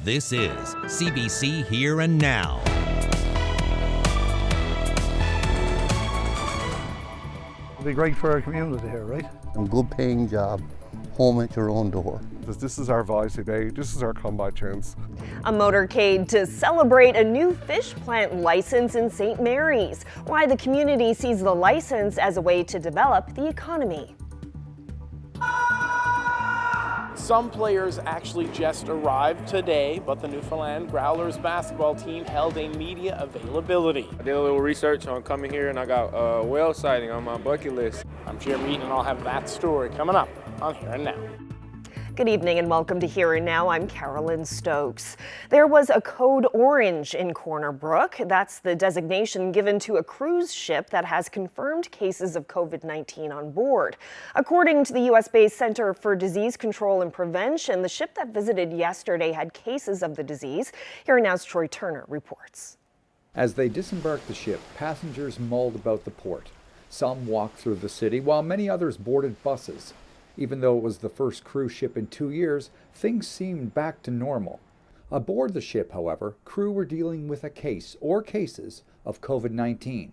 This is CBC Here and Now. It'll be great for our community here, right? A good paying job, home at your own door. This is our Vice Day, this is our combat chance. A motorcade to celebrate a new fish plant license in St. Mary's. Why the community sees the license as a way to develop the economy. Some players actually just arrived today, but the Newfoundland Growlers basketball team held a media availability. I did a little research on coming here and I got a whale sighting on my bucket list. I'm Jim Reed and I'll have that story coming up on Here and Now. Good evening and welcome to Here and Now. I'm Carolyn Stokes. There was a code orange in Corner Brook. That's the designation given to a cruise ship that has confirmed cases of COVID-19 on board. According to the U.S.-based Center for Disease Control and Prevention, the ship that visited yesterday had cases of the disease. Here and Now's Troy Turner reports. As they disembarked the ship, passengers mulled about the port. Some walked through the city, while many others boarded buses. Even though it was the first cruise ship in 2 years, things seemed back to normal. Aboard the ship, however, crew were dealing with a case or cases of COVID-19.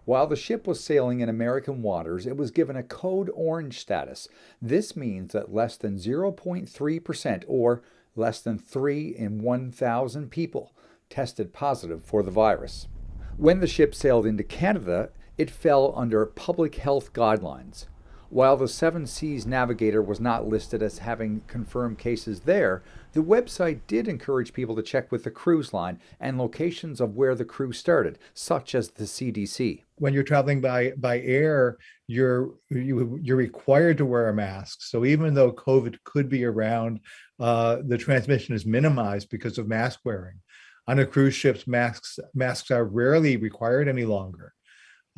While the ship was sailing in American waters, it was given a code orange status. This means that less than 0.3% or less than 3 in 1,000 people tested positive for the virus. When the ship sailed into Canada, it fell under public health guidelines. While the Seven Seas Navigator was not listed as having confirmed cases there, the website did encourage people to check with the cruise line and locations of where the crew started, such as the CDC. When you're traveling by air, you're required to wear a mask. So even though COVID could be around, the transmission is minimized because of mask wearing. On a cruise ship, masks are rarely required any longer.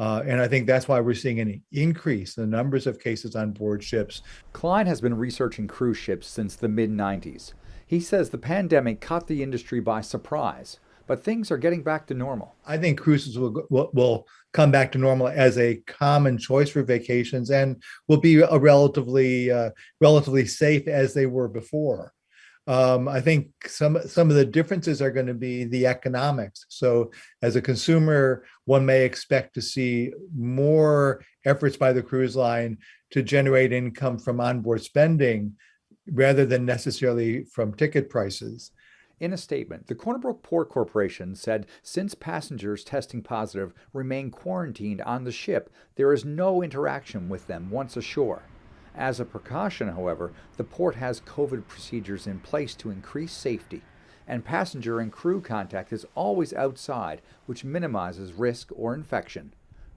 And I think that's why we're seeing an increase in the numbers of cases on board ships. Klein has been researching cruise ships since the mid-90s. He says the pandemic caught the industry by surprise, but things are getting back to normal. I think cruises will come back to normal as a common choice for vacations and will be a relatively safe as they were before. I think some of the differences are going to be the economics. So as a consumer, one may expect to see more efforts by the cruise line to generate income from onboard spending rather than necessarily from ticket prices. In a statement, the Corner Brook Port Corporation said since passengers testing positive remain quarantined on the ship, there is no interaction with them once ashore. As a precaution, however, the port has COVID procedures in place to increase safety, and passenger and crew contact is always outside, which minimizes risk or infection.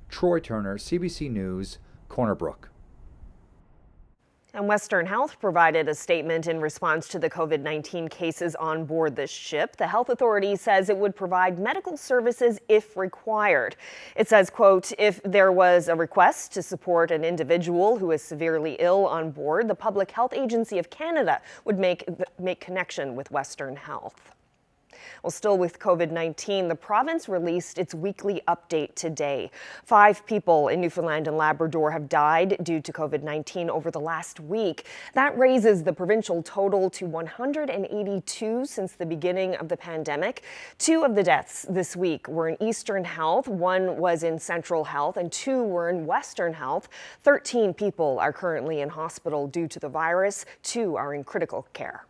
Troy Turner, CBC News, Corner Brook. And Western Health provided a statement in response to the COVID-19 cases on board the ship. The health authority says it would provide medical services if required. It says, quote, if there was a request to support an individual who is severely ill on board, the Public Health Agency of Canada would make connection with Western Health. Well, still with COVID-19, the province released its weekly update today. 5 people in Newfoundland and Labrador have died due to COVID-19 over the last week. That raises the provincial total to 182 since the beginning of the pandemic. 2 of the deaths this week were in Eastern Health, 1 was in Central Health, and 2 were in Western Health. 13 people are currently in hospital due to the virus. 2 are in critical care.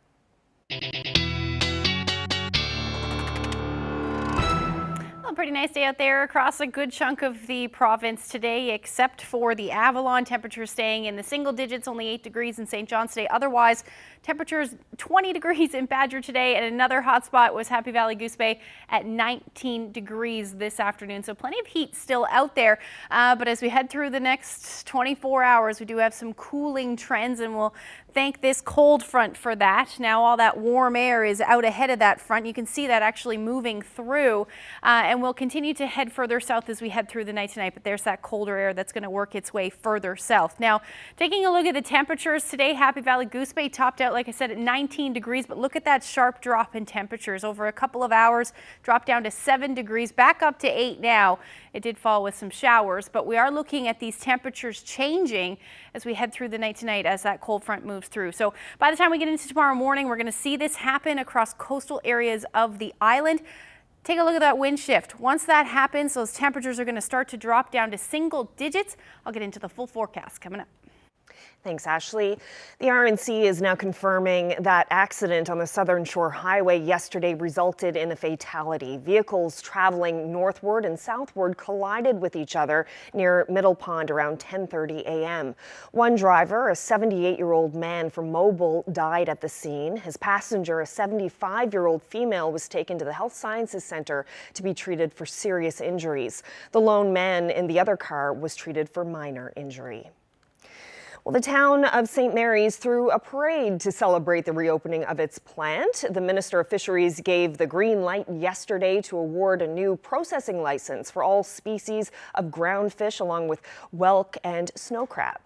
A pretty nice day out there across a good chunk of the province today, except for the Avalon. Temperatures staying in the single digits, only 8 degrees in St. John's today. Otherwise, temperatures 20 degrees in Badger today, and another hot spot was Happy Valley Goose Bay at 19 degrees this afternoon. So plenty of heat still out there. But as we head through the next 24 hours, we do have some cooling trends, and we'll thank this cold front for that. Now all that warm air is out ahead of that front. You can see that actually moving through. And and we'll continue to head further south as we head through the night tonight, but there's that colder air that's going to work its way further south. Now, taking a look at the temperatures today, Happy Valley Goose Bay topped out, like I said, at 19 degrees, but look at that sharp drop in temperatures over a couple of hours, dropped down to 7 degrees, back up to 8 now. It did fall with some showers, but we are looking at these temperatures changing as we head through the night tonight as that cold front moves through. So by the time we get into tomorrow morning, we're going to see this happen across coastal areas of the island. Take a look at that wind shift. Once that happens, those temperatures are going to start to drop down to single digits. I'll get into the full forecast coming up. Thanks, Ashley. The RNC is now confirming that accident on the Southern Shore Highway yesterday resulted in a fatality. Vehicles traveling northward and southward collided with each other near Middle Pond around 10:30 a.m. One driver, a 78-year-old man from Mobile, died at the scene. His passenger, a 75-year-old female, was taken to the Health Sciences Center to be treated for serious injuries. The lone man in the other car was treated for minor injury. Well, the town of St. Mary's threw a parade to celebrate the reopening of its plant. The Minister of Fisheries gave the green light yesterday to award a new processing license for all species of ground fish, along with whelk and snow crab.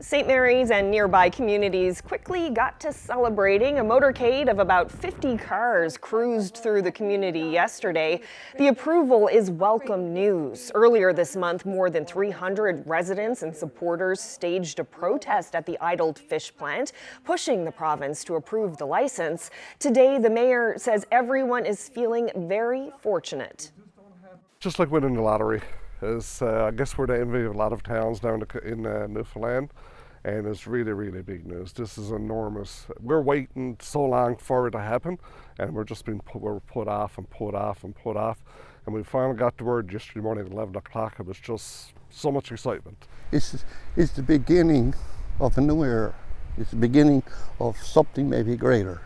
St. Mary's and nearby communities quickly got to celebrating. A motorcade of about 50 cars cruised through the community yesterday. The approval is welcome news. Earlier this month, more than 300 residents and supporters staged a protest at the idled fish plant, pushing the province to approve the license. Today, the mayor says everyone is feeling very fortunate. Just like winning the lottery. I guess we're the envy of a lot of towns down in Newfoundland. And it's really, really big news. This is enormous. We're waiting so long for it to happen, and we're put off and put off and put off. And we finally got the word yesterday morning at 11 o'clock. It was just so much excitement. It's the beginning of a new era. It's the beginning of something maybe greater.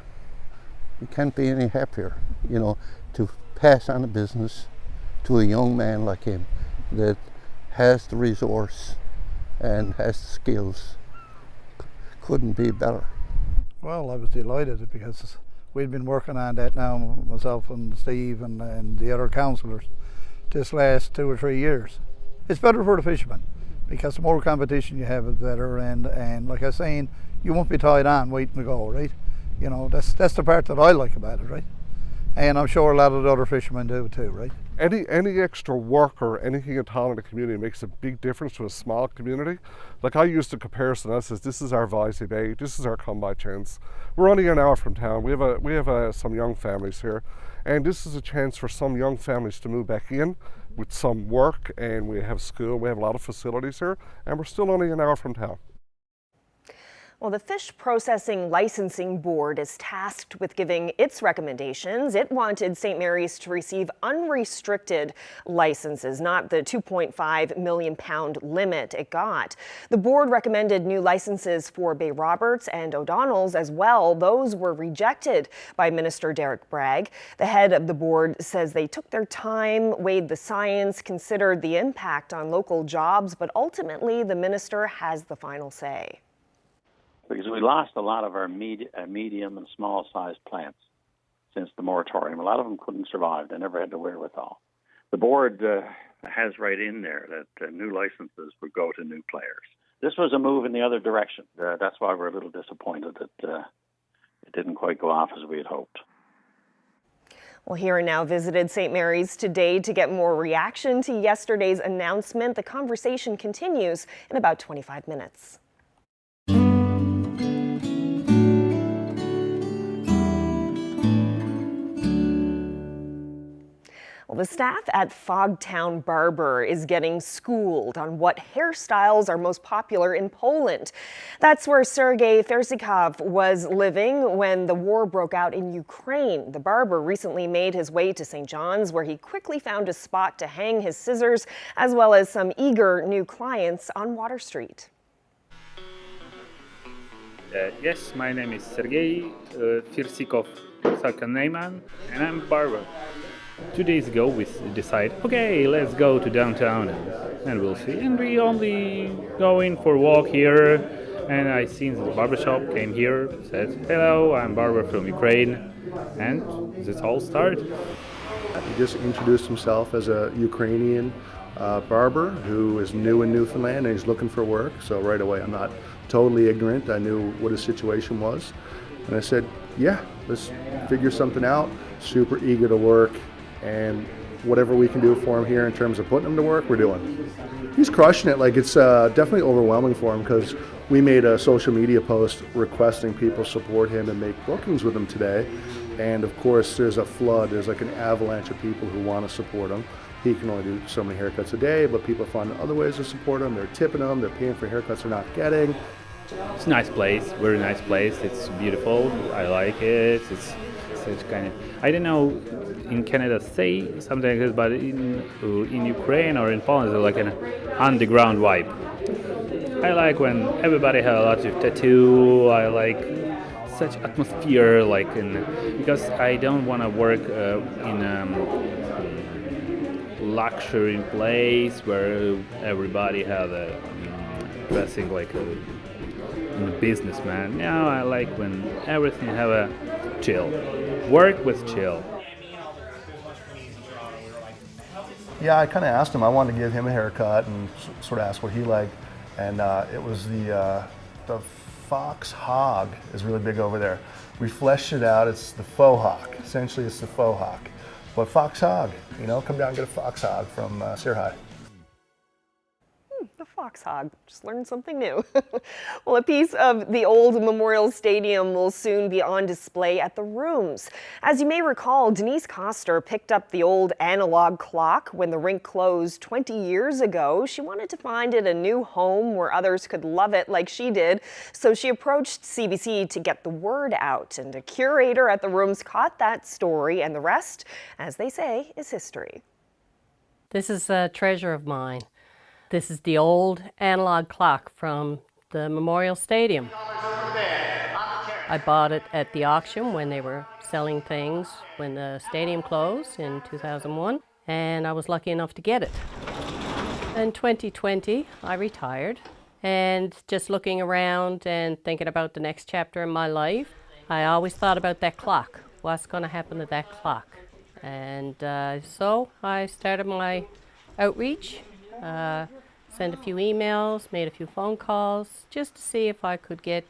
You can't be any happier, to pass on a business to a young man like him that has the resource and has the skills. Couldn't be better. Well, I was delighted because we've been working on that now, myself and Steve and the other councillors, this last 2 or 3 years. It's better for the fishermen because the more competition you have, it's better. And like I was saying, you won't be tied on waiting to go, right? That's the part that I like about it, right? And I'm sure a lot of the other fishermen do too, right? Any extra work or anything at all in the community makes a big difference to a small community. Like I used the comparison, I says, this is our Voisey Bay, this is our come-by chance. We're only an hour from town. We have some young families here, and this is a chance for some young families to move back in with some work, and we have school, we have a lot of facilities here, and we're still only an hour from town. Well, the Fish Processing Licensing Board is tasked with giving its recommendations. It wanted St. Mary's to receive unrestricted licenses, not the 2.5 million pound limit it got. The board recommended new licenses for Bay Roberts and O'Donnell's as well. Those were rejected by Minister Derek Bragg. The head of the board says they took their time, weighed the science, considered the impact on local jobs, but ultimately the minister has the final say. Because we lost a lot of our medium and small-sized plants since the moratorium. A lot of them couldn't survive. They never had the wherewithal. The board has right in there that new licenses would go to new players. This was a move in the other direction. That's why we're a little disappointed that it didn't quite go off as we had hoped. Well, Here and Now visited St. Mary's today to get more reaction to yesterday's announcement. The conversation continues in about 25 minutes. Well, the staff at Fogtown Barber is getting schooled on what hairstyles are most popular in Poland. That's where Sergei Ferzikov was living when the war broke out in Ukraine. The barber recently made his way to St. John's, where he quickly found a spot to hang his scissors, as well as some eager new clients on Water Street. Yes, my name is Sergei Ferzikov, second name, and I'm a barber. 2 days ago we decided, okay, let's go to downtown and we'll see. And we only go in for a walk here, And I seen the barbershop, came here, said, hello, I'm Barber from Ukraine, and this all started. He just introduced himself as a Ukrainian barber who is new in Newfoundland and he's looking for work. So right away, I'm not totally ignorant. I knew what his situation was. And I said, yeah, let's figure something out. Super eager to work, and whatever we can do for him here in terms of putting him to work, we're doing. He's crushing it. Like, it's definitely overwhelming for him because we made a social media post requesting people support him and make bookings with him today. And of course, there's a flood. There's like an avalanche of people who want to support him. He can only do so many haircuts a day, but people find other ways to support him. They're tipping him. They're paying for haircuts they're not getting. It's a nice place, very nice place. It's beautiful. I like it. It's kind of, I don't know in Canada say something like this, but in Ukraine or in Poland, there's like an underground vibe. I like when everybody has a lot of tattoo. I like such atmosphere, like because I don't want to work in a luxury place where everybody has a dressing like a businessman. No, I like when everything have a chill. Work with chill. Yeah, I kind of asked him. I wanted to give him a haircut and sort of ask what he liked. And it was the fox hog is really big over there. We fleshed it out. It's the faux hawk. Essentially, it's the faux hawk. But fox hog, you know, come down and get a fox hog from Sierra. The fox hog. Just learned something new. Well, a piece of the old Memorial Stadium will soon be on display at the Rooms. As you may recall, Denise Koster picked up the old analog clock when the rink closed 20 years ago. She wanted to find it a new home where others could love it like she did. So she approached CBC to get the word out. And a curator at the Rooms caught that story, and the rest, as they say, is history. This is a treasure of mine. This is the old analog clock from the Memorial Stadium. I bought it at the auction when they were selling things when the stadium closed in 2001, and I was lucky enough to get it. In 2020, I retired, and just looking around and thinking about the next chapter in my life, I always thought about that clock. What's going to happen to that clock? And so I started my outreach. Sent a few emails, made a few phone calls, just to see if I could get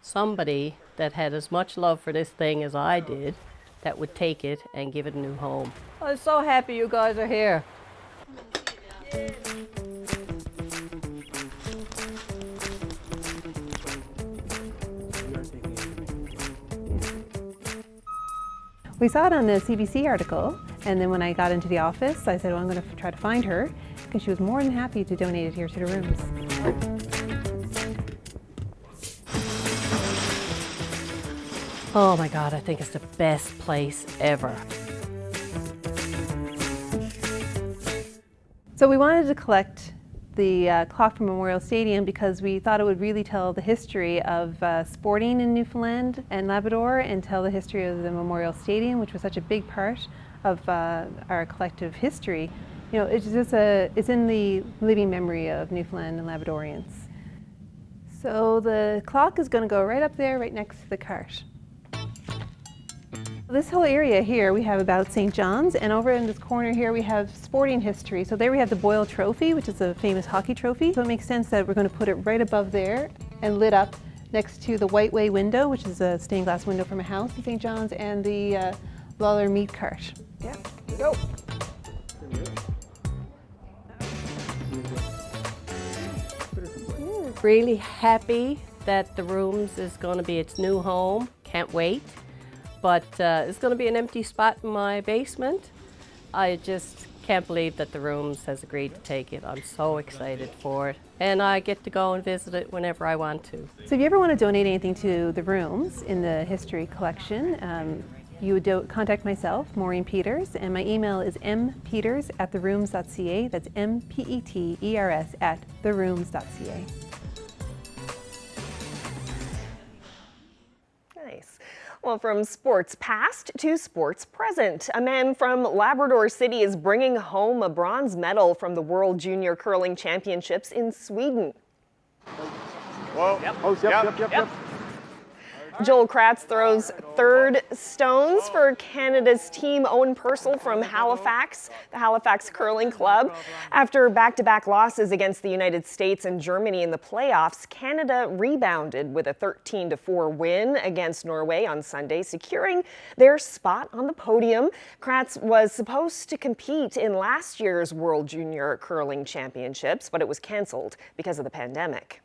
somebody that had as much love for this thing as I did that would take it and give it a new home. I'm so happy you guys are here. We saw it on the CBC article, and then when I got into the office, I said, well, I'm going to try to find her, because she was more than happy to donate it here to the Rooms. Oh my God, I think it's the best place ever. So we wanted to collect the clock from Memorial Stadium because we thought it would really tell the history of sporting in Newfoundland and Labrador, and tell the history of the Memorial Stadium, which was such a big part of our collective history. You know, it's just it's in the living memory of Newfoundland and Labradorians. So the clock is going to go right up there, right next to the cart. This whole area here, we have about St. John's, and over in this corner here we have sporting history. So there we have the Boyle Trophy, which is a famous hockey trophy. So it makes sense that we're going to put it right above there and lit up next to the White Way window, which is a stained glass window from a house in St. John's, and the Lawler meat cart. Yeah, go. Really happy that the Rooms is going to be its new home. Can't wait. But it's going to be an empty spot in my basement. I just can't believe that the Rooms has agreed to take it. I'm so excited for it. And I get to go and visit it whenever I want to. So if you ever want to donate anything to the Rooms in the history collection, you would contact myself, Maureen Peters, and my email is mpeters@therooms.ca. That's mpeters@therooms.ca. Nice. Well, from sports past to sports present, a man from Labrador City is bringing home a bronze medal from the World Junior Curling Championships in Sweden. Joel Kratz throws third stones for Canada's team. Owen Purcell from Halifax, the Halifax Curling Club. After back-to-back losses against the United States and Germany in the playoffs, Canada rebounded with a 13-4 win against Norway on Sunday, securing their spot on the podium. Kratz was supposed to compete in last year's World Junior Curling Championships, but it was canceled because of the pandemic.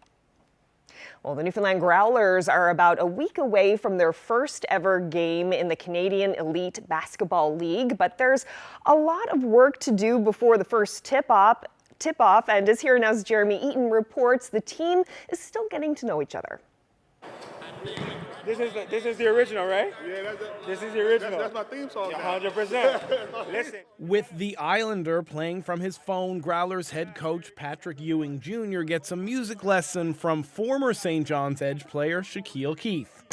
Well, the Newfoundland Growlers are about a week away from their first ever game in the Canadian Elite Basketball League, but there's a lot of work to do before the first tip-off, and as Here Now's Jeremy Eaton reports, the team is still getting to know each other. This is the original, right? Yeah, this is the original. That's my theme song. 100%. Listen. With the Islander playing from his phone, Growlers head coach Patrick Ewing Jr. gets a music lesson from former St. John's Edge player Shaquille Keith.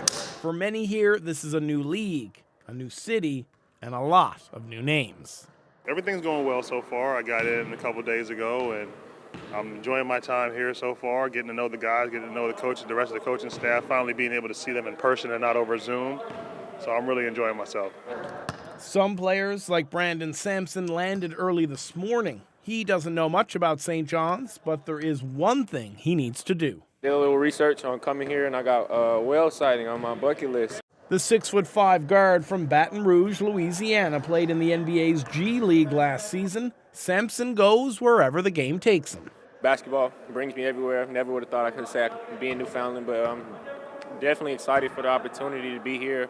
For many here, this is a new league, a new city, and a lot of new names. Everything's going well so far. I got in a couple days ago, and I'm enjoying my time here so far, getting to know the guys, getting to know the coaches, the rest of the coaching staff, finally being able to see them in person and not over Zoom. So I'm really enjoying myself. Some players, like Brandon Sampson, landed early this morning. He doesn't know much about St. John's, but there is one thing he needs to do. Did a little research on coming here, and I got whale sighting on my bucket list. The 6'5" guard from Baton Rouge, Louisiana, played in the NBA's G League last season. Sampson goes wherever the game takes him. Basketball brings me everywhere. Never would have thought I could say I could be in Newfoundland, but I'm definitely excited for the opportunity to be here.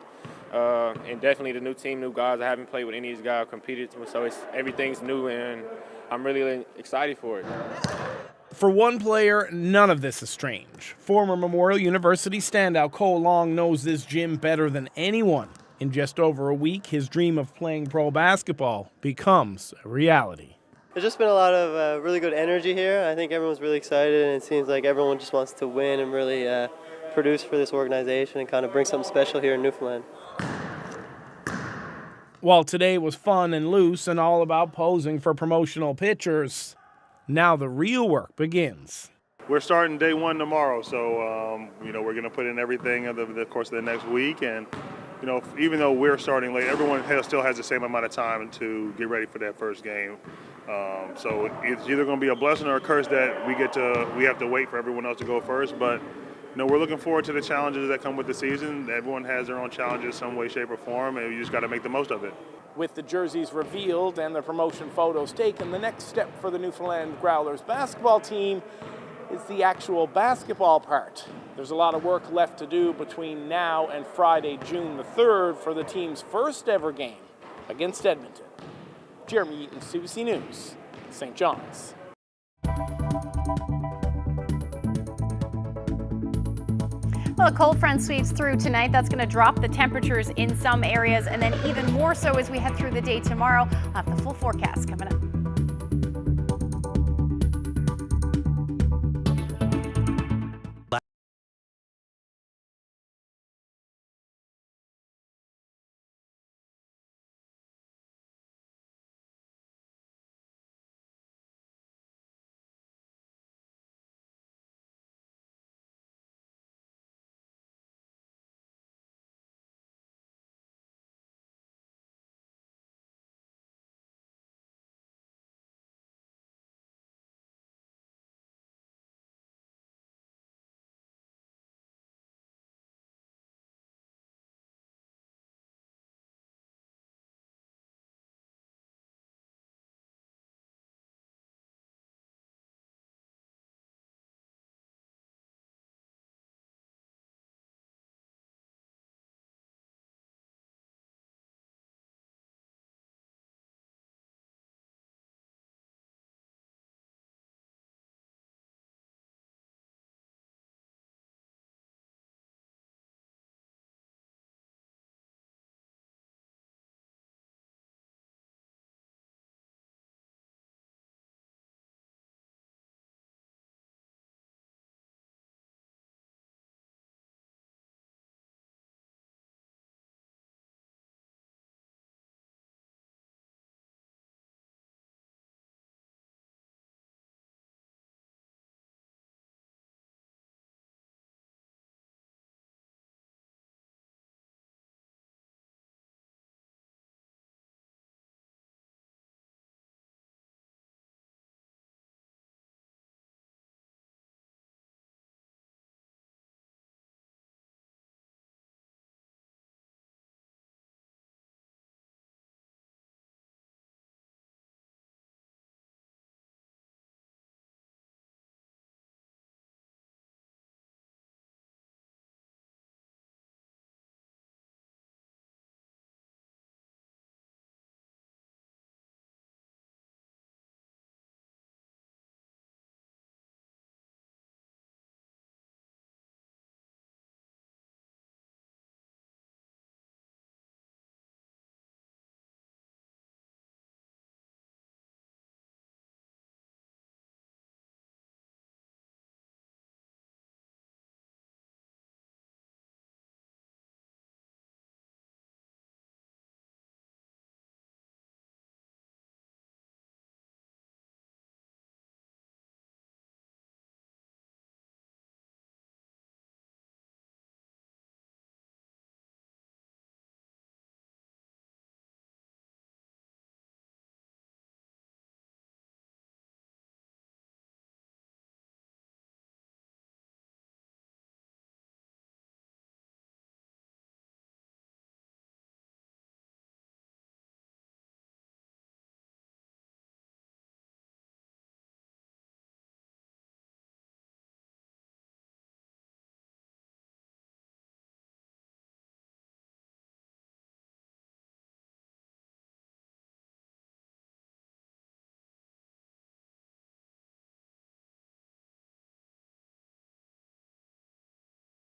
And definitely the new team, new guys. I haven't played with any of these guys I've competed with, so everything's new, and I'm really excited for it. For one player, none of this is strange. Former Memorial University standout Cole Long knows this gym better than anyone. In just over a week, his dream of playing pro basketball becomes a reality. There's just been a lot of really good energy here. I think everyone's really excited, and it seems like everyone just wants to win and really produce for this organization and kind of bring something special here in Newfoundland. While today was fun and loose and all about posing for promotional pictures, now the real work begins. We're starting day one tomorrow, so we're going to put in everything over the course of the next week. And even though we're starting late, everyone still has the same amount of time to get ready for that first game. So it's either going to be a blessing or a curse that we have to wait for everyone else to go first. But we're looking forward to the challenges that come with the season. Everyone has their own challenges, some way, shape, or form, and you just got to make the most of it. With the jerseys revealed and the promotion photos taken, the next step for the Newfoundland Growlers basketball team is the actual basketball part. There's a lot of work left to do between now and Friday, June the 3rd for the team's first ever game against Edmonton. Jeremy Eaton, CBC News, St. John's. Well, a cold front sweeps through tonight. That's going to drop the temperatures in some areas, and then even more so as we head through the day tomorrow. I'll have the full forecast coming up.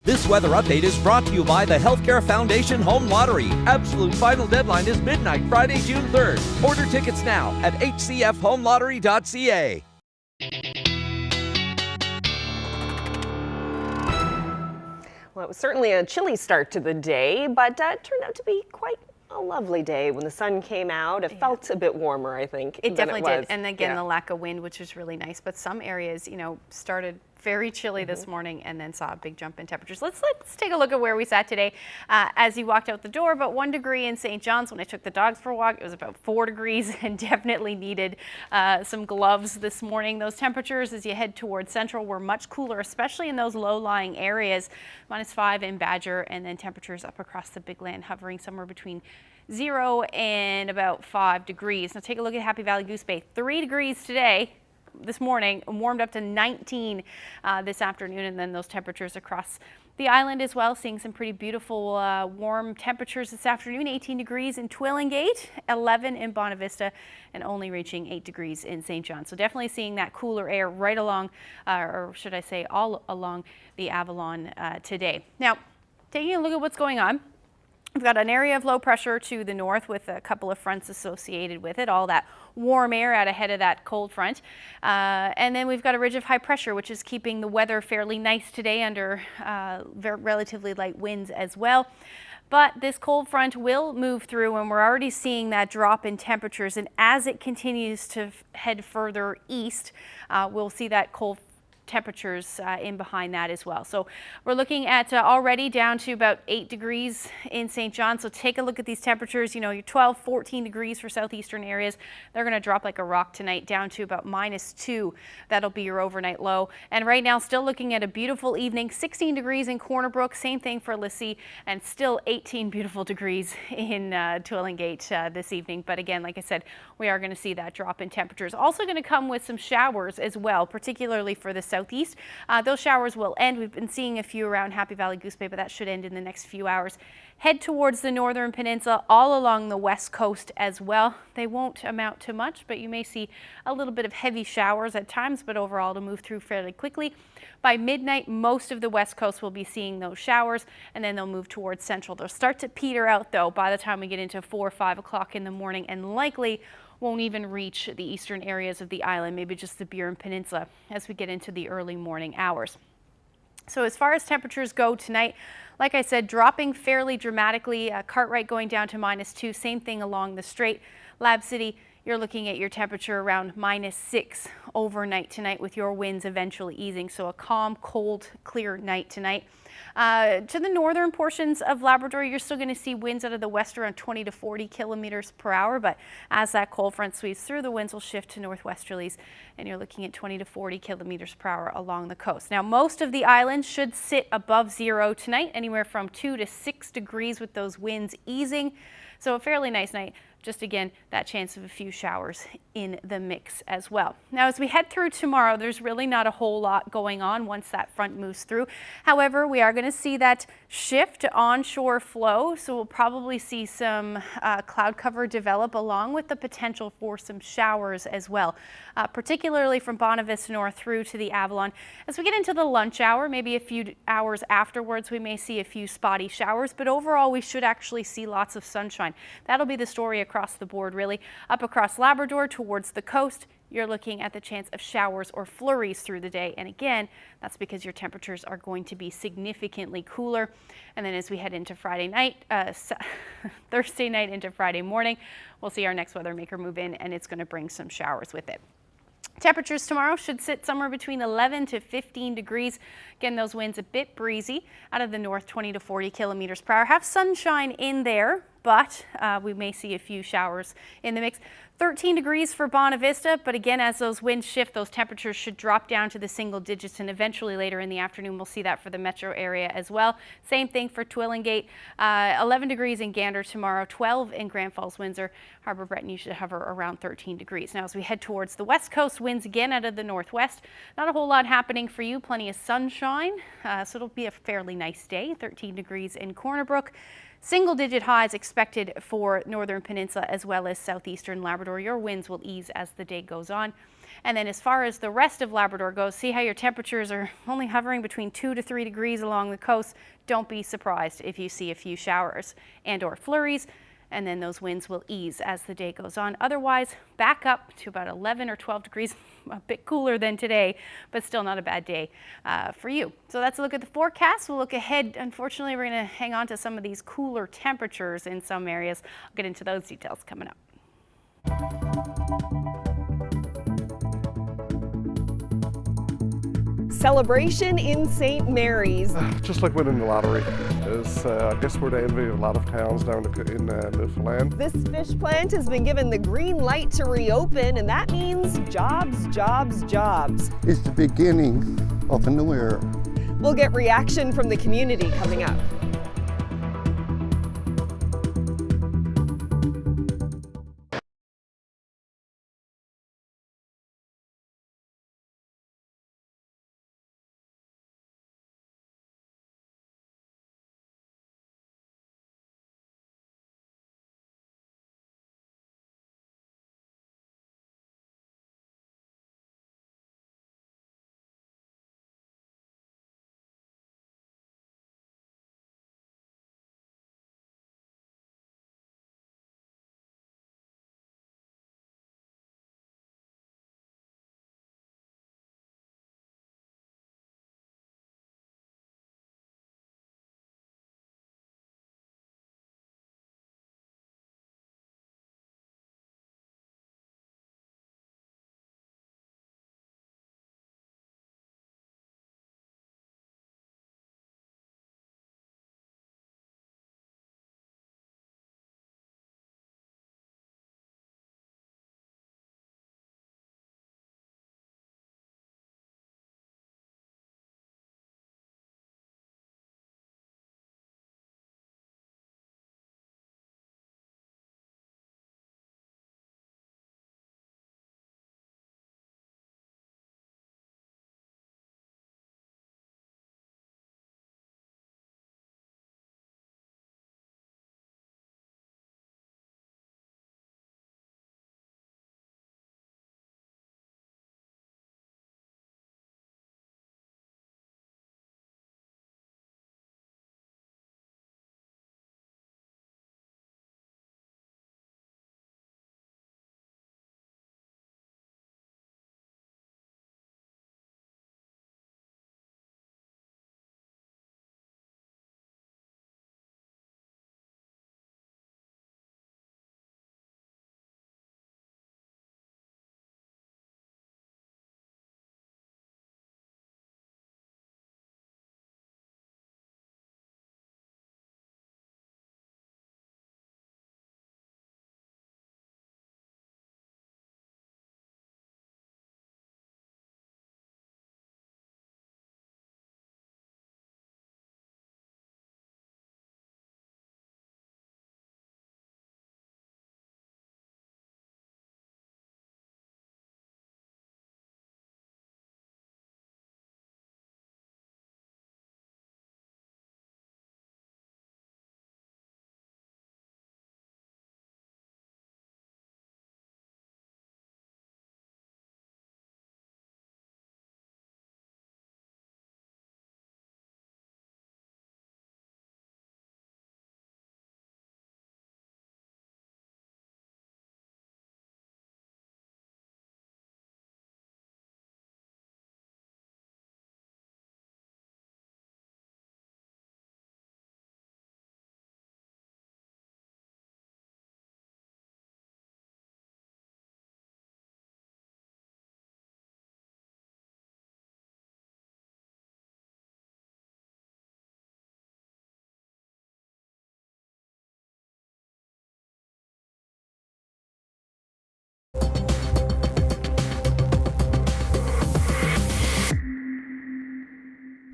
This weather update is brought to you by the Healthcare Foundation Home Lottery. Absolute final deadline is midnight, Friday, June 3rd. Order tickets now at hcfhomelottery.ca. Well, it was certainly a chilly start to the day, but it turned out to be quite a lovely day. When the sun came out, it felt a bit warmer, I think. It definitely than it was. did. And again, the lack of wind, which was really nice. But some areas, started very chilly this morning and then saw a big jump in temperatures. Let's take a look at where we sat today as you walked out the door. About 1 degree in St. John's. When I took the dogs for a walk, it was about 4 degrees and definitely needed some gloves this morning. Those temperatures as you head towards Central were much cooler, especially in those low-lying areas. -5 in Badger, and then temperatures up across the Big Land hovering somewhere between 0 and about 5 degrees. Now take a look at Happy Valley Goose Bay. 3 degrees today. This morning, warmed up to 19 this afternoon, and then those temperatures across the island as well, seeing some pretty beautiful warm temperatures this afternoon. 18 degrees in Twillingate, 11 in Bonavista, and only reaching 8 degrees in St. John. So definitely seeing that cooler air right along, or should I say all along the Avalon today. Now, taking a look at what's going on. We've got an area of low pressure to the north with a couple of fronts associated with it, all that warm air out ahead of that cold front. And then we've got a ridge of high pressure, which is keeping the weather fairly nice today under relatively light winds as well. But this cold front will move through, and we're already seeing that drop in temperatures. And as it continues to head further east, we'll see that cold temperatures in behind that as well. So we're looking at already down to about 8 degrees in St. John. So take a look at these temperatures. Your 12, 14 degrees for southeastern areas. They're going to drop like a rock tonight down to about -2. That'll be your overnight low. And right now still looking at a beautiful evening. 16 degrees in Corner Brook. Same thing for Lassie, and still 18 beautiful degrees in Twillingate this evening. But again, like I said, we are going to see that drop in temperatures. Also going to come with some showers as well, particularly for the southeast. Those showers will end. We've been seeing a few around Happy Valley Goose Bay, but that should end in the next few hours. Head towards the northern peninsula, all along the west coast as well. They won't amount to much, but you may see a little bit of heavy showers at times, but overall to move through fairly quickly. By midnight, most of the west coast will be seeing those showers, and then they'll move towards Central. They'll start to peter out, though, by the time we get into 4 or 5 o'clock in the morning, and likely won't even reach the eastern areas of the island, maybe just the Burin Peninsula as we get into the early morning hours. So as far as temperatures go tonight, like I said, dropping fairly dramatically. Cartwright going down to -2. Same thing along the Strait. Lab City, you're looking at your temperature around -6 overnight tonight, with your winds eventually easing. So a calm, cold, clear night tonight. To the northern portions of Labrador, you're still going to see winds out of the west around 20 to 40 kilometers per hour. But as that cold front sweeps through, the winds will shift to northwesterlies, and you're looking at 20 to 40 kilometers per hour along the coast. Now, most of the island should sit above 0 tonight, anywhere from 2 to 6 degrees with those winds easing. So a fairly nice night. Just again, that chance of a few showers in the mix as well. Now, as we head through tomorrow, there's really not a whole lot going on once that front moves through. However, we are going to see that shift to onshore flow. So we'll probably see some cloud cover develop, along with the potential for some showers as well, particularly from Bonavista North through to the Avalon. As we get into the lunch hour, maybe a few hours afterwards, we may see a few spotty showers, but overall we should actually see lots of sunshine. That'll be the story across the board, really. Up across Labrador towards the coast, you're looking at the chance of showers or flurries through the day. And again, that's because your temperatures are going to be significantly cooler. And then as we head into Friday night, Thursday night into Friday morning, we'll see our next weather maker move in, and it's going to bring some showers with it. Temperatures tomorrow should sit somewhere between 11 to 15 degrees. Again, those winds a bit breezy out of the north, 20 to 40 kilometers per hour. Have sunshine in there, but we may see a few showers in the mix. 13 degrees for Bonavista, but again, as those winds shift, those temperatures should drop down to the single digits, and eventually later in the afternoon, we'll see that for the metro area as well. Same thing for Twillingate. 11 degrees in Gander tomorrow, 12 in Grand Falls, Windsor. Harbor Breton, you should hover around 13 degrees. Now, as we head towards the west coast, winds again out of the northwest. Not a whole lot happening for you, plenty of sunshine, so it'll be a fairly nice day. 13 degrees in Corner Brook. Single-digit highs expected for northern peninsula as well as southeastern Labrador. Your winds will ease as the day goes on. And then as far as the rest of Labrador goes, see how your temperatures are only hovering between 2 to 3 degrees along the coast. Don't be surprised if you see a few showers and or flurries, and then those winds will ease as the day goes on. Otherwise, back up to about 11 or 12 degrees, a bit cooler than today, but still not a bad day for you. So that's a look at the forecast. We'll look ahead. Unfortunately, we're going to hang on to some of these cooler temperatures in some areas. I'll get into those details coming up. Celebration in St. Mary's. Just like winning the lottery. I guess we're the envy of a lot of towns down in Newfoundland. This fish plant has been given the green light to reopen, and that means jobs, jobs, jobs. It's the beginning of a new era. We'll get reaction from the community coming up.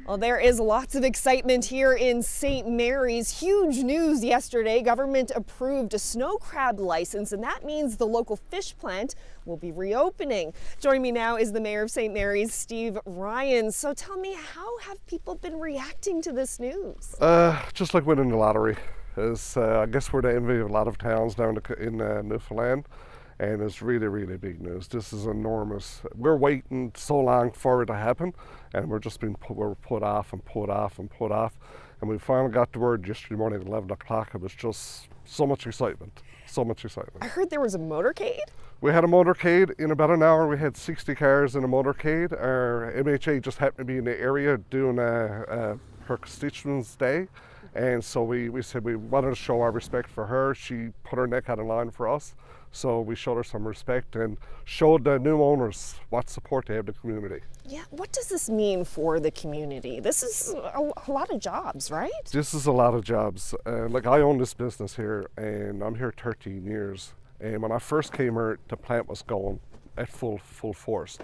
Well, there is lots of excitement here in St. Mary's. Huge news yesterday. Government approved a snow crab license, and that means the local fish plant will be reopening. Joining me now is the Mayor of St. Mary's, Steve Ryan. So tell me, how have people been reacting to this news? Just like winning the lottery. I guess we're the envy of a lot of towns down in Newfoundland. and it's really, really big news. This is enormous. We're waiting so long for it to happen, and we're just being put off and put off and put off. And we finally got the word yesterday morning at 11 o'clock. It was just so much excitement, so much excitement. I heard there was a motorcade? We had a motorcade. In about an hour, we had 60 cars in a motorcade. Our MHA just happened to be in the area doing her constituents' day. And so we said we wanted to show our respect for her. She put her neck on the line for us. So we showed her some respect and showed the new owners what support they have in the community. Yeah, what does this mean for the community? This is a lot of jobs, right? This is a lot of jobs. Like I own this business here and I'm here 13 years. And when I first came here, the plant was going at full force.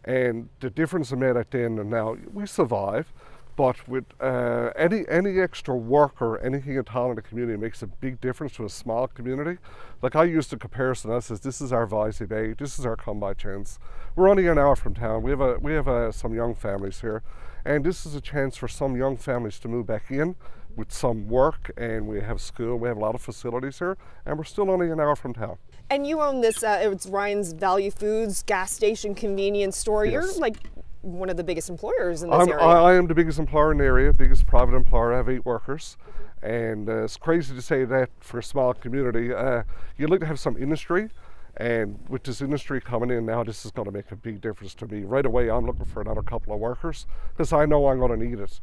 And the difference it made at then and now, we survive. But with any extra work or anything at all in the community makes a big difference to a small community. Like I used the comparison, I says, this is our Voisey Bay, this is our come by chance. We're only an hour from town. We have some young families here, and this is a chance for some young families to move back in with some work, and we have school, we have a lot of facilities here, and we're still only an hour from town. And you own this, it's Ryan's Value Foods gas station convenience store. Yes. You're like one of the biggest employers in this area. I am the biggest employer in the area, biggest private employer. I have 8 workers. And it's crazy to say that for a small community. You'd like to have some industry, and with this industry coming in now, this is going to make a big difference to me. Right away, I'm looking for another couple of workers because I know I'm going to need it.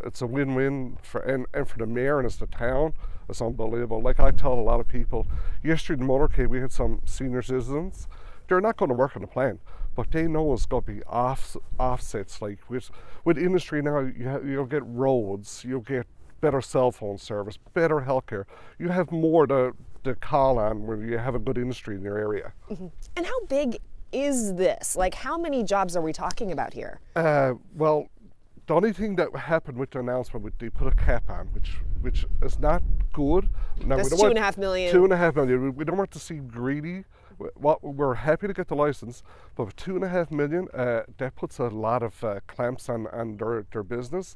It's a win-win and for the mayor and it's the town. It's unbelievable. Like I tell a lot of people, yesterday in the motorcade, we had some senior citizens. They're not going to work in the plant, but they know it's going to be offsets. Like with industry now, you'll get roads, you'll get better cell phone service, better healthcare. You have more to call on when you have a good industry in your area. Mm-hmm. And how big is this? Like how many jobs are we talking about here? Well, the only thing that happened with the announcement, they put a cap on, which is not good. Now, That's $2.5 million. $2.5 million. We don't want to seem greedy. We're happy to get the license, but with $2.5 million, that puts a lot of clamps on their business.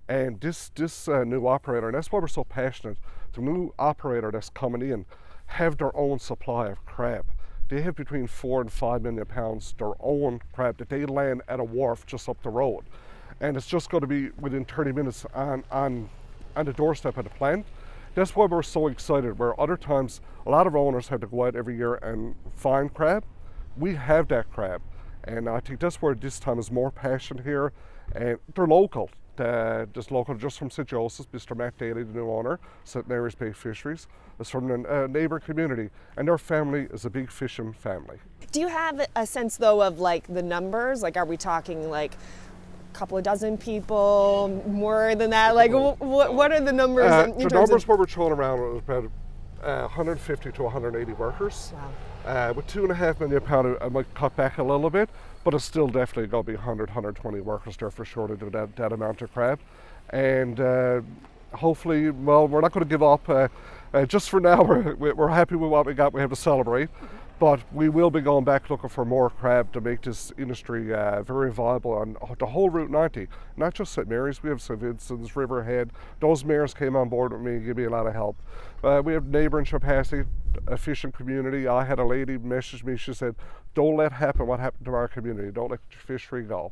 And this new operator, and that's why we're so passionate, the new operator that's coming in have their own supply of crab. They have between 4 and 5 million pounds their own crab that they land at a wharf just up the road. And it's just going to be within 30 minutes on the doorstep of the plant. That's why we're so excited, where other times a lot of owners have to go out every year and find crab. We have that crab. And I think that's where this time is more passion here. And they're local. Just from St. Joseph's, Mr. Matt Daly, the new owner, St. Mary's Bay Fisheries, is from the neighbour community, and their family is a big fishing family. Do you have a sense though of like the numbers? Like are we talking like a couple of dozen people, more than that? Like what are the numbers? The numbers what we're throwing around is about 150 to 180 workers. Wow. With £2.5 million, I might cut back a little bit, but it's still definitely going to be 100, 120 workers there for sure to do that amount of crab. And hopefully, well, we're not going to give up. Just for now, we're happy with what we got. We have to celebrate. But we will be going back looking for more crab to make this industry very viable on the whole Route 90. Not just St. Mary's, we have St. Vincent's, Riverhead. Those mayors came on board with me and gave me a lot of help. We have neighbouring Chapassi, a fishing community. I had a lady message me, she said, don't let happen what happened to our community. Don't let your fishery go.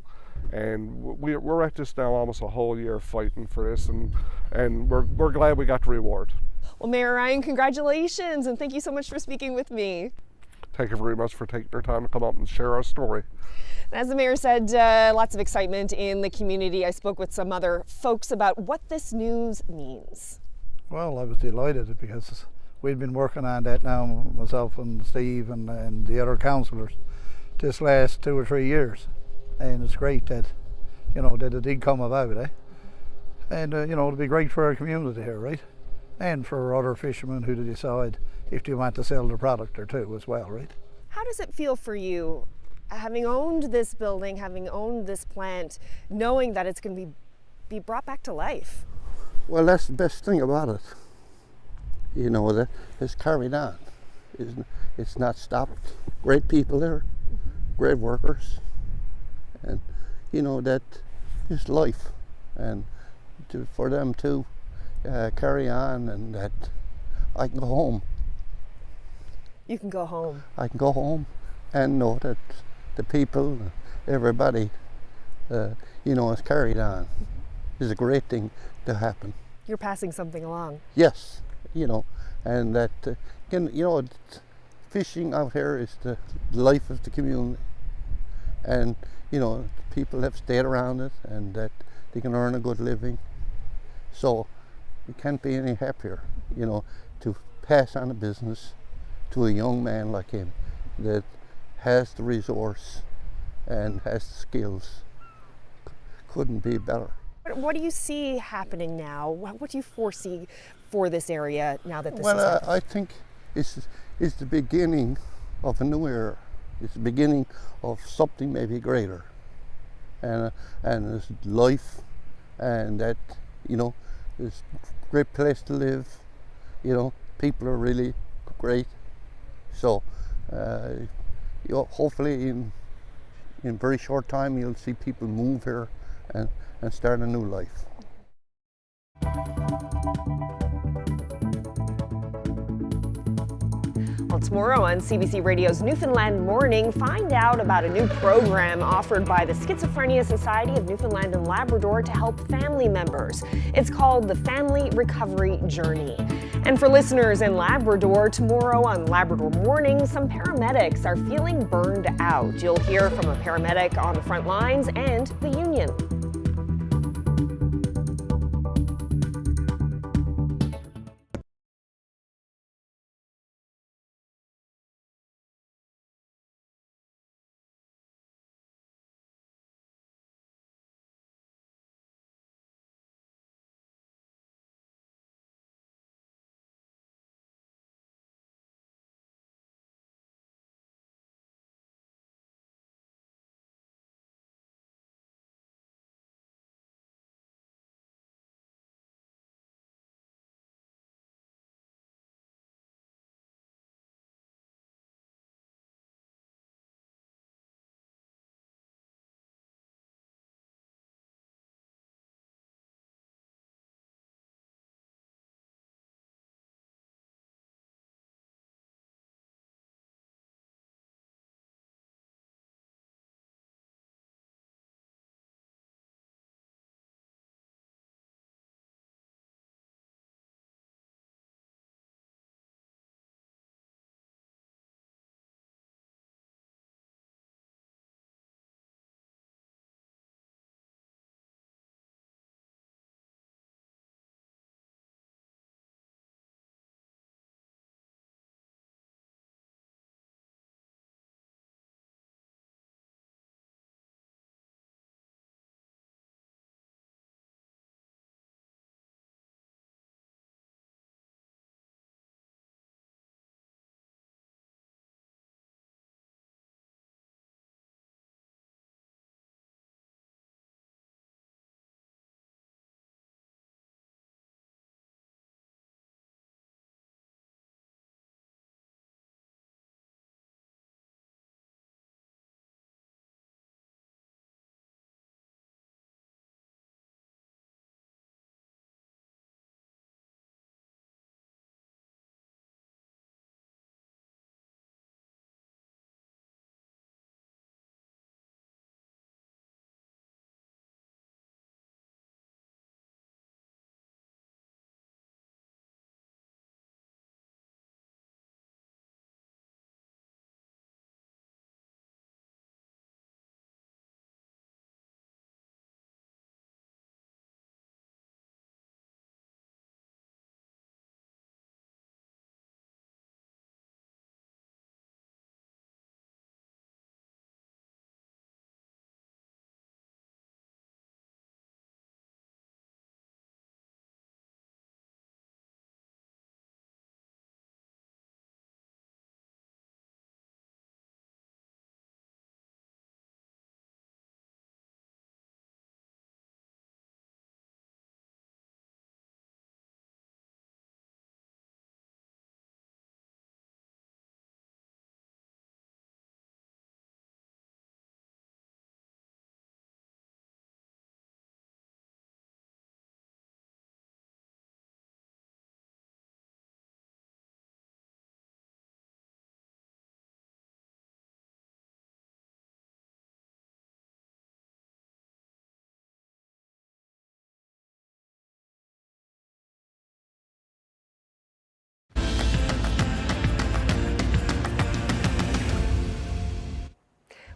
And we're at this now almost a whole year fighting for this, and we're glad we got the reward. Well, Mayor Ryan, congratulations, and thank you so much for speaking with me. Thank you very much for taking your time to come up and share our story. As the mayor said, lots of excitement in the community. I spoke with some other folks about what this news means. Well, I was delighted because we'd been working on that now, myself and Steve and the other councillors, this last 2 or 3 years. And it's great that, that it did come about, eh? And, it'll be great for our community here, right? And for other fishermen who decide if they want to sell their product or two as well, right? How does it feel for you, having owned this building, having owned this plant, knowing that it's going to be brought back to life? Well, that's the best thing about it. That it's carried on. It's not stopped. Great people there, great workers, and that is life. And for them to carry on and that I can go home. You can go home. I can go home and know that the people, everybody, is carried on. It's a great thing to happen. You're passing something along. Yes, and that, fishing out here is the life of the community. And, people have stayed around it and that they can earn a good living. So you can't be any happier, to pass on a business to a young man like him that has the resource and has the skills. Couldn't be better. What do you see happening now? What do you foresee for this area now that this is Well, happening? I think it's the beginning of a new era. It's the beginning of something maybe greater. And it's life, and that, it's a great place to live. People are really great. So, hopefully in a very short time you'll see people move here and start a new life. Well, tomorrow on CBC Radio's Newfoundland Morning, find out about a new program offered by the Schizophrenia Society of Newfoundland and Labrador to help family members. It's called the Family Recovery Journey. And for listeners in Labrador, tomorrow on Labrador Morning, some paramedics are feeling burned out. You'll hear from a paramedic on the front lines and the union.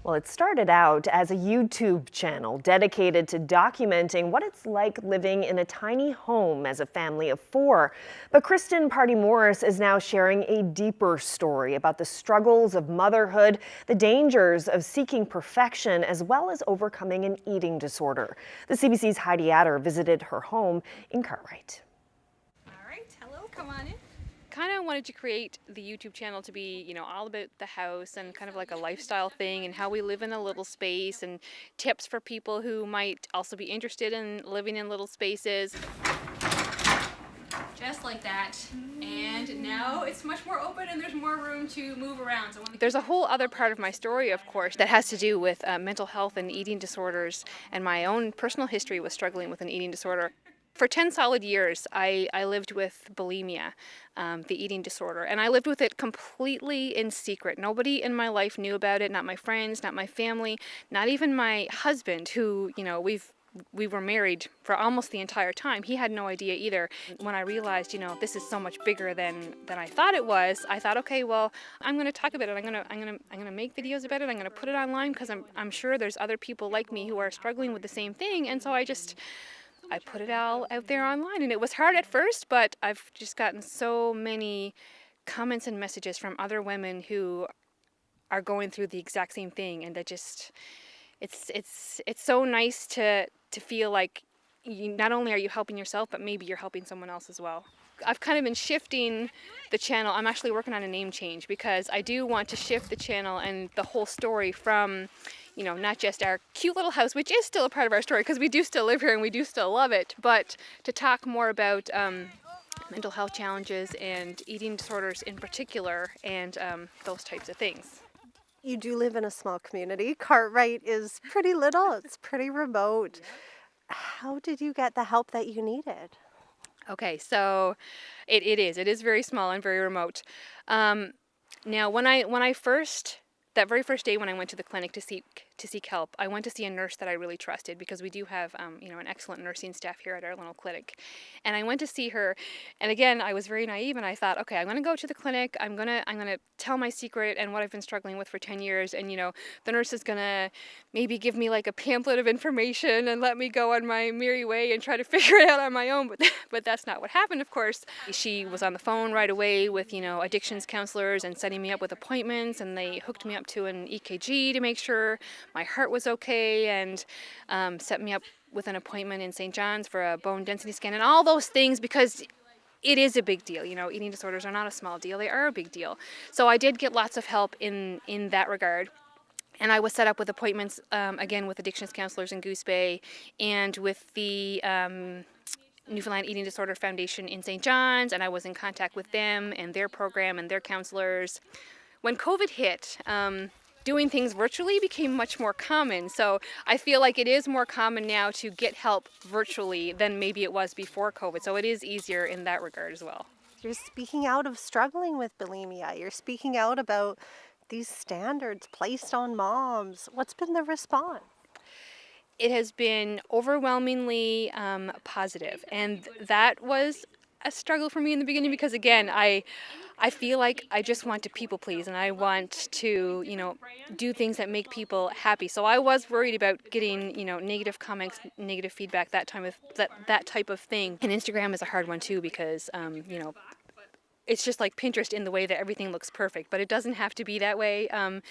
Well, it started out as a YouTube channel dedicated to documenting what it's like living in a tiny home as a family of 4. But Kristen Party-Morris is now sharing a deeper story about the struggles of motherhood, the dangers of seeking perfection, as well as overcoming an eating disorder. The CBC's Heidi Adder visited her home in Cartwright. All right, hello, come on in. Kind of wanted to create the YouTube channel to be, all about the house and kind of like a lifestyle thing and how we live in a little space and tips for people who might also be interested in living in little spaces. Just like that. And now it's much more open and there's more room to move around. So there's a whole other part of my story, of course, that has to do with mental health and eating disorders and my own personal history with struggling with an eating disorder. For 10 solid years, I lived with bulimia, the eating disorder, and I lived with it completely in secret. Nobody in my life knew about it, not my friends, not my family, not even my husband, who, we were married for almost the entire time. He had no idea either. When I realized, this is so much bigger than I thought it was, I thought, okay, well, I'm going to talk about it. I'm going to make videos about it. I'm going to put it online because I'm sure there's other people like me who are struggling with the same thing. And so I put it all out there online, and it was hard at first, but I've just gotten so many comments and messages from other women who are going through the exact same thing, and that just it's so nice to feel like not only are you helping yourself, but maybe you're helping someone else as well. I've kind of been shifting the channel. I'm actually working on a name change because I do want to shift the channel and the whole story from not just our cute little house, which is still a part of our story because we do still live here and we do still love it, but to talk more about mental health challenges and eating disorders in particular and those types of things. You do live in a small community. Cartwright is pretty little, it's pretty remote. How did you get the help that you needed? Okay, so it is very small and very remote. Now, that very first day when I went to the clinic to seek help, I went to see a nurse that I really trusted because we do have an excellent nursing staff here at our little clinic. And I went to see her, and again, I was very naive, and I thought, okay, I'm going to go to the clinic. I'm going to tell my secret and what I've been struggling with for 10 years, and the nurse is going to maybe give me like a pamphlet of information and let me go on my merry way and try to figure it out on my own. But that's not what happened, of course. She was on the phone right away with addictions counselors and setting me up with appointments, and they hooked me up to an EKG to make sure my heart was okay, and set me up with an appointment in St. John's for a bone density scan and all those things, because it is a big deal. Eating disorders are not a small deal, they are a big deal. So I did get lots of help in that regard. And I was set up with appointments, again, with addictions counselors in Goose Bay and with the Newfoundland Eating Disorder Foundation in St. John's, and I was in contact with them and their program and their counselors. When COVID hit, doing things virtually became much more common. So I feel like it is more common now to get help virtually than maybe it was before COVID. So it is easier in that regard as well. You're speaking out of struggling with bulimia. You're speaking out about these standards placed on moms. What's been the response? It has been overwhelmingly positive. And that was a struggle for me in the beginning because, again, I feel like I just want to people please and I want to, do things that make people happy. So I was worried about getting, negative comments, negative feedback, that type of thing. And Instagram is a hard one too because, it's just like Pinterest in the way that everything looks perfect, but it doesn't have to be that way. And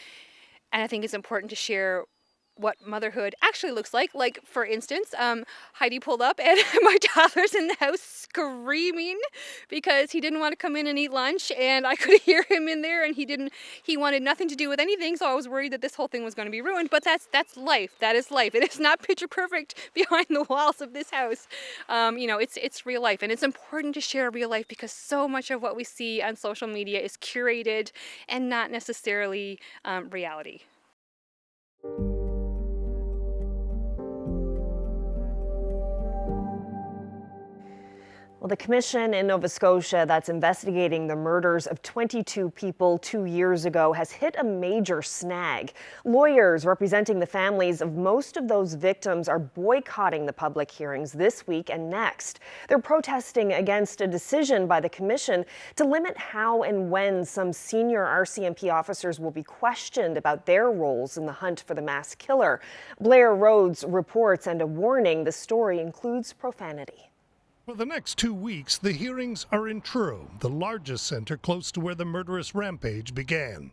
I think it's important to share what motherhood actually looks like. Like, for instance, Heidi pulled up and my toddler's in the house screaming because he didn't want to come in and eat lunch, and I could hear him in there, and he wanted nothing to do with anything, so I was worried that this whole thing was going to be ruined. But that's life. That is life. It is not picture perfect behind the walls of this house. It's real life, and it's important to share real life because so much of what we see on social media is curated and not necessarily reality. Well, the commission in Nova Scotia that's investigating the murders of 22 people 2 years ago has hit a major snag. Lawyers representing the families of most of those victims are boycotting the public hearings this week and next. They're protesting against a decision by the commission to limit how and when some senior RCMP officers will be questioned about their roles in the hunt for the mass killer. Blair Rhodes reports, and a warning: the story includes profanity. For the next 2 weeks, the hearings are in Truro, the largest centre close to where the murderous rampage began.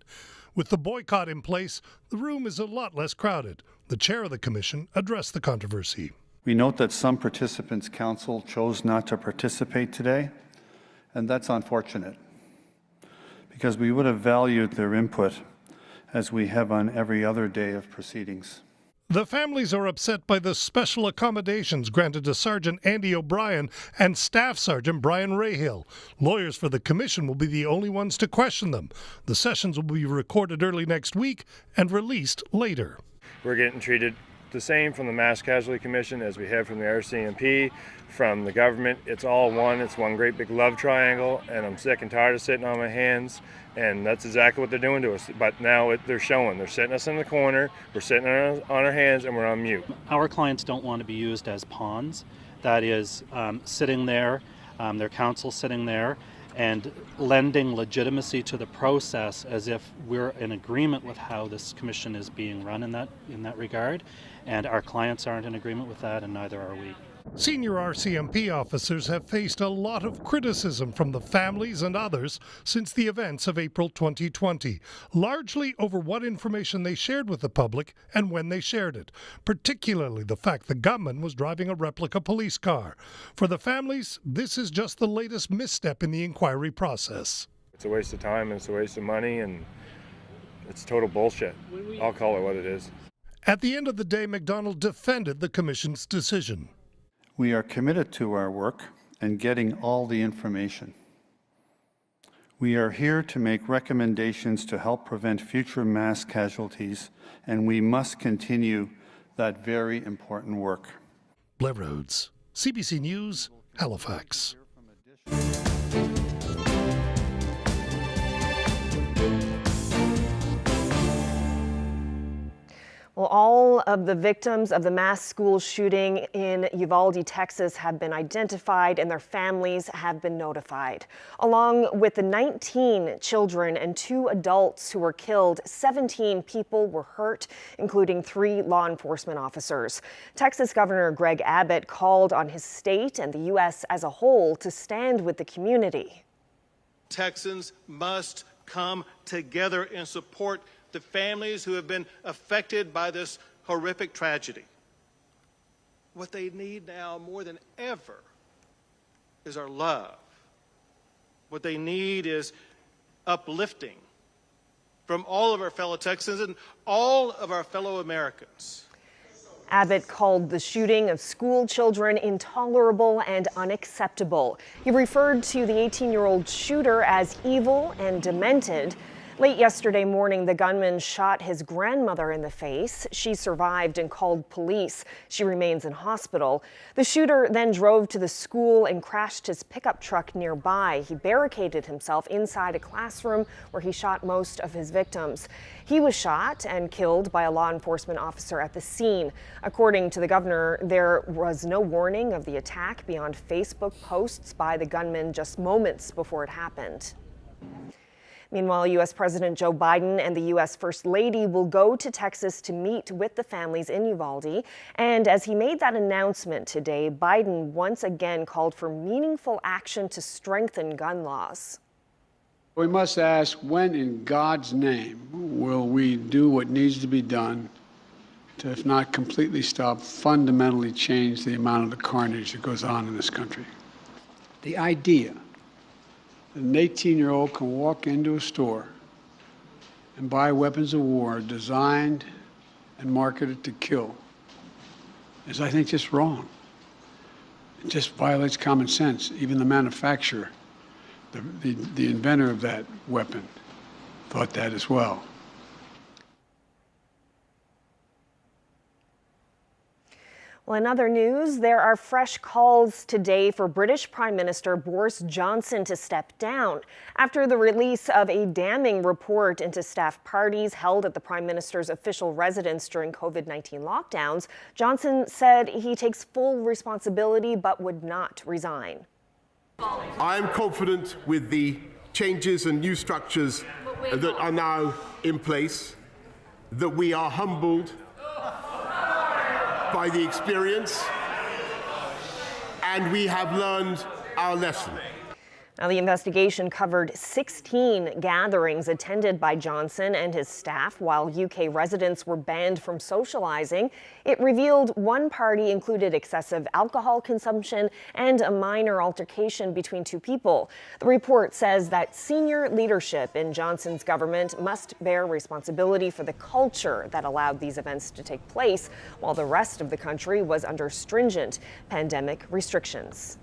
With the boycott in place, the room is a lot less crowded. The chair of the commission addressed the controversy. We note that some participants' counsel chose not to participate today, and that's unfortunate, because we would have valued their input as we have on every other day of proceedings. The families are upset by the special accommodations granted to Sergeant Andy O'Brien and Staff Sergeant Brian Rahill. Lawyers for the commission will be the only ones to question them. The sessions will be recorded early next week and released later. We're getting treated the same from the Mass Casualty Commission as we have from the RCMP, from the government. It's all one. It's one great big love triangle, and I'm sick and tired of sitting on my hands, and that's exactly what they're doing to us. But now they're showing. They're sitting us in the corner, we're sitting on our hands, and we're on mute. Our clients don't want to be used as pawns. That is, sitting there, their counsel sitting there, and lending legitimacy to the process as if we're in agreement with how this commission is being run in that regard. And our clients aren't in agreement with that, and neither are we. Senior RCMP officers have faced a lot of criticism from the families and others since the events of April 2020, largely over what information they shared with the public and when they shared it, particularly the fact the gunman was driving a replica police car. For the families, this is just the latest misstep in the inquiry process. It's a waste of time, and it's a waste of money, and it's total bullshit. I'll call it what it is. At the end of the day, McDonald defended the commission's decision. We are committed to our work and getting all the information. We are here to make recommendations to help prevent future mass casualties, and we must continue that very important work. Blair Rhodes, CBC News, Halifax. Well, all of the victims of the mass school shooting in Uvalde, Texas have been identified and their families have been notified. Along with the 19 children and 2 adults who were killed, 17 people were hurt, including 3 law enforcement officers. Texas Governor Greg Abbott called on his state and the U.S. as a whole to stand with the community. Texans must come together and support the families who have been affected by this horrific tragedy. What they need now more than ever is our love. What they need is uplifting from all of our fellow Texans and all of our fellow Americans. Abbott called the shooting of school children intolerable and unacceptable. He referred to the 18-year-old shooter as evil and demented. Late yesterday morning, the gunman shot his grandmother in the face. She survived and called police. She remains in hospital. The shooter then drove to the school and crashed his pickup truck nearby. He barricaded himself inside a classroom where he shot most of his victims. He was shot and killed by a law enforcement officer at the scene. According to the governor, there was no warning of the attack beyond Facebook posts by the gunman just moments before it happened. Meanwhile, U.S. President Joe Biden and the U.S. First Lady will go to Texas to meet with the families in Uvalde. And as he made that announcement today, Biden once again called for meaningful action to strengthen gun laws. We must ask, when in God's name will we do what needs to be done to, if not completely stop, fundamentally change the amount of the carnage that goes on in this country? The idea that an 18-year-old can walk into a store and buy weapons of war designed and marketed to kill is, I think, just wrong. It just violates common sense. Even the manufacturer, the inventor of that weapon, thought that as well. Well, in other news, there are fresh calls today for British Prime Minister Boris Johnson to step down after the release of a damning report into staff parties held at the Prime Minister's official residence during COVID-19 lockdowns. Johnson said he takes full responsibility but would not resign. I am confident with the changes and new structures that are now in place, that we are humbled by the experience, and we have learned our lesson. Now, the investigation covered 16 gatherings attended by Johnson and his staff while UK residents were banned from socializing. It revealed one party included excessive alcohol consumption and a minor altercation between two people. The report says that senior leadership in Johnson's government must bear responsibility for the culture that allowed these events to take place, while the rest of the country was under stringent pandemic restrictions.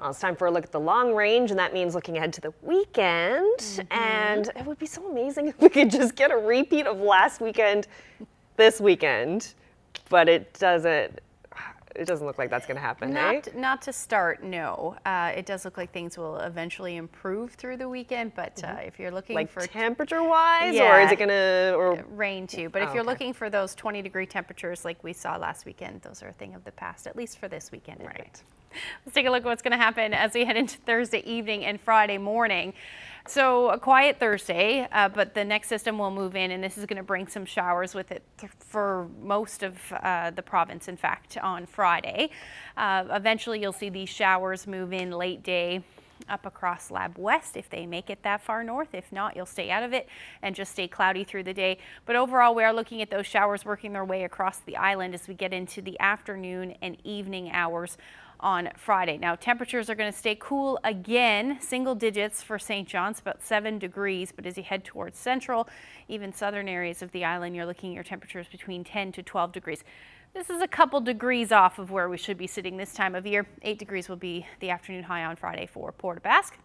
Well, it's time for a look at the long range, and that means looking ahead to the weekend. And it would be so amazing if we could just get a repeat of last weekend this weekend, but it doesn't. it doesn't look like that's going to happen, Not to start, no. It does look like things will eventually improve through the weekend, but if you're looking like for temperature-wise, or is it going to rain too? But if you're looking for those 20-degree temperatures like we saw last weekend, those are a thing of the past, at least for this weekend. Right. Let's take a look at what's going to happen as we head into Thursday evening and Friday morning. So a quiet Thursday, but the next system will move in, and this is going to bring some showers with it for most of the province, in fact, on Friday. Eventually, you'll see these showers move in late day up across Lab West if they make it that far north. If not, you'll stay out of it and just stay cloudy through the day. But overall, we are looking at those showers working their way across the island as we get into the afternoon and evening hours on Friday. Now, temperatures are going to stay cool again, single digits for St. John's, about 7 degrees. But as you head towards central, even southern areas of the island, you're looking at your temperatures between 10 to 12 degrees. This is a couple degrees off of where we should be sitting this time of year. 8 degrees will be the afternoon high on Friday for Port aux Basques.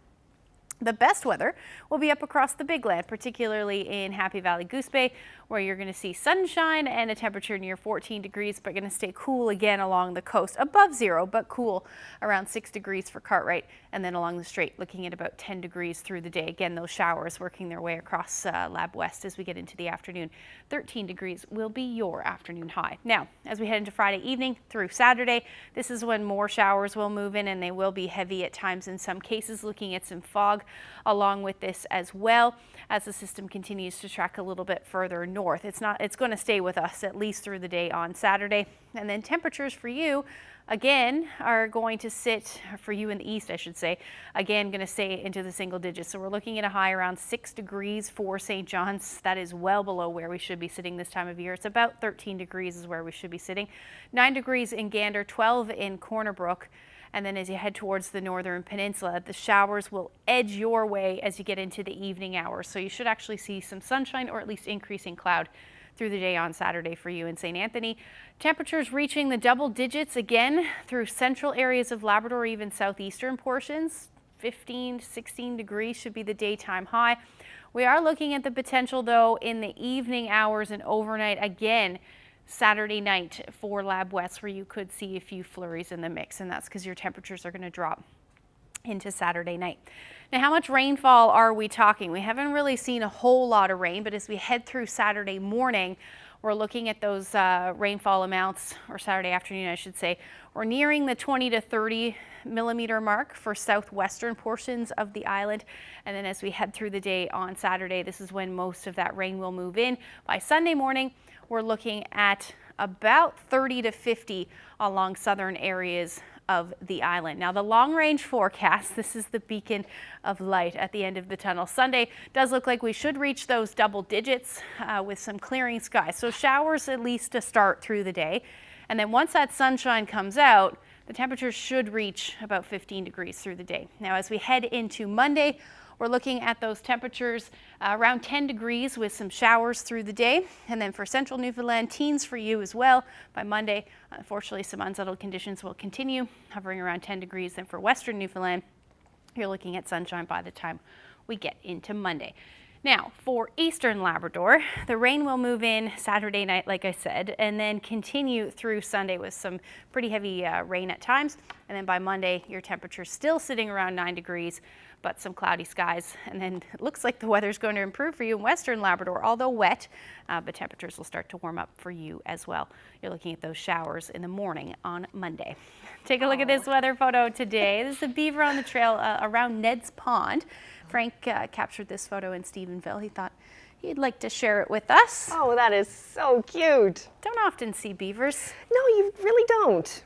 The best weather will be up across the Big Land, particularly in Happy Valley Goose Bay, where you're going to see sunshine and a temperature near 14 degrees, but going to stay cool again along the coast, above 0, but cool around 6 degrees for Cartwright, and then along the Strait looking at about 10 degrees through the day. Again, those showers working their way across Lab West as we get into the afternoon. 13 degrees will be your afternoon high. Now, as we head into Friday evening through Saturday, this is when more showers will move in, and they will be heavy at times in some cases, looking at some fog along with this as well as the system continues to track a little bit further north. It's going to stay with us at least through the day on Saturday. And then temperatures for you again are going to sit, for you in the east I should say, again going to stay into the single digits. So we're looking at a high around 6 degrees for St. John's. That is well below where we should be sitting this time of year. It's about 13 degrees is where we should be sitting. 9 degrees in Gander, 12 in Corner Brook. And then as you head towards the northern peninsula, the showers will edge your way as you get into the evening hours. So you should actually see some sunshine or at least increasing cloud through the day on Saturday for you in St. Anthony. Temperatures reaching the double digits again through central areas of Labrador, even southeastern portions. 15 to 16 degrees should be the daytime high. We are looking at the potential though in the evening hours and overnight again Saturday night for Lab West, where you could see a few flurries in the mix, and that's because your temperatures are going to drop into Saturday night. Now, how much rainfall are we talking? We haven't really seen a whole lot of rain, but as we head through Saturday morning, we're looking at those rainfall amounts, or Saturday afternoon, I should say. We're nearing the 20 to 30 millimeter mark for southwestern portions of the island. And then as we head through the day on Saturday, this is when most of that rain will move in. By Sunday morning, we're looking at about 30 to 50 along southern areas of the island. Now, the long-range forecast, this is the beacon of light at the end of the tunnel. Sunday does look like we should reach those double digits with some clearing skies. So showers at least to start through the day. And then once that sunshine comes out, the temperatures should reach about 15 degrees through the day. Now, as we head into Monday, we're looking at those temperatures around 10 degrees with some showers through the day. And then for central Newfoundland, teens for you as well. By Monday, unfortunately, some unsettled conditions will continue, hovering around 10 degrees. Then for western Newfoundland, you're looking at sunshine by the time we get into Monday. Now, for eastern Labrador, the rain will move in Saturday night, like I said, and then continue through Sunday with some pretty heavy rain at times. And then by Monday, your temperature's still sitting around 9 degrees, but some cloudy skies. And then it looks like the weather's going to improve for you in western Labrador, although wet, but temperatures will start to warm up for you as well. You're looking at those showers in the morning on Monday. Take a look at this weather photo today. This is a beaver on the trail around Ned's Pond. Frank captured this photo in Stephenville. He thought he'd like to share it with us. Oh, that is so cute. Don't often see beavers. No, you really don't.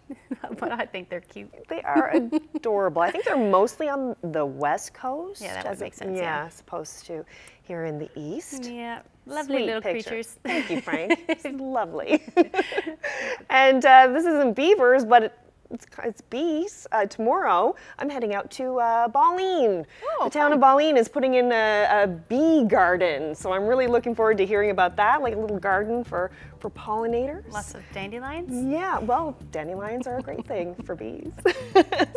But I think they're cute. They are adorable. I think they're mostly on the west coast. Yeah, that would make sense. Yeah, as opposed to here in the east. Yeah, lovely little creatures. Thank you, Frank. It's lovely. And this isn't beavers, but it's bees. Tomorrow, I'm heading out to Balleen. The town of Balleen is putting in a bee garden, so I'm really looking forward to hearing about that, like a little garden for pollinators. Lots of dandelions? Yeah, well, dandelions are a great thing for bees.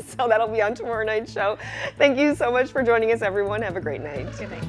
So that'll be on tomorrow night's show. Thank you so much for joining us, everyone. Have a great night. Good night.